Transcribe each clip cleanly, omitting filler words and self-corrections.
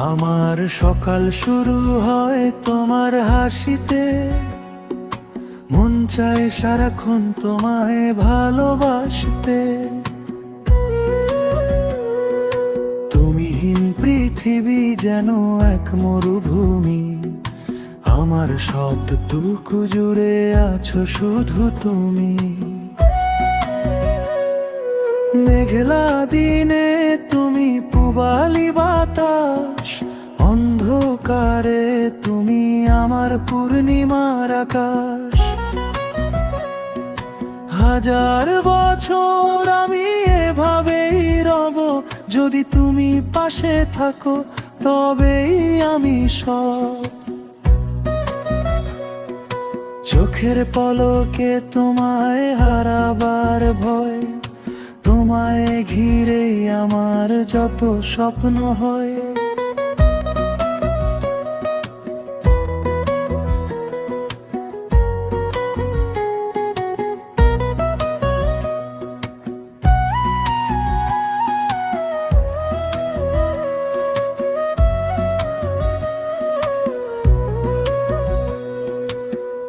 আমার সকাল শুরু হয় তোমার হাসিতে, মন চায় সারাক্ষণ তোমায় ভালোবাসতে। তুমিহীন পৃথিবী যেন এক মরুভূমি, আমার সবটুকু জুড়ে আছো শুধু তুমি। মেঘলা দিনে তুমি পূবালি বাতাস, অন্ধকারে তুমি আমার পূর্ণিমার আকাশ। হাজার বছর আমি এভাবেই রব, যদি তুমি পাশে থাকো তবেই আমি সব। চোখের পলকে তোমায় হারাবার ভয়, তোমায় ঘিরে আমার যত স্বপ্ন হয়।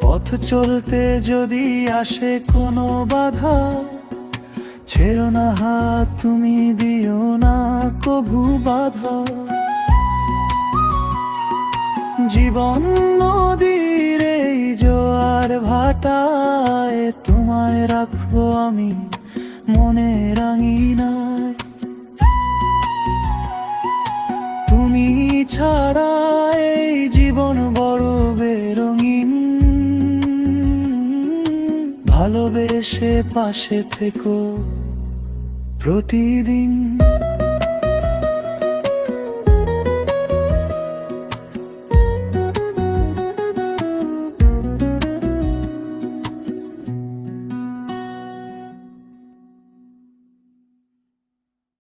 পথ চলতে যদি আসে কোনো বাধা, ছেড়ো না হাত, তুমি দিও না কভু বাধা। জীবন নদীর এই জোয়ার ভাটায়, তোমায় রাখবো আমি মনের আঙিনায়। তুমি ছাড়া এই জীবন বড় বেরঙিন, ভালোবেসে পাশে থেকো প্রতিদিন।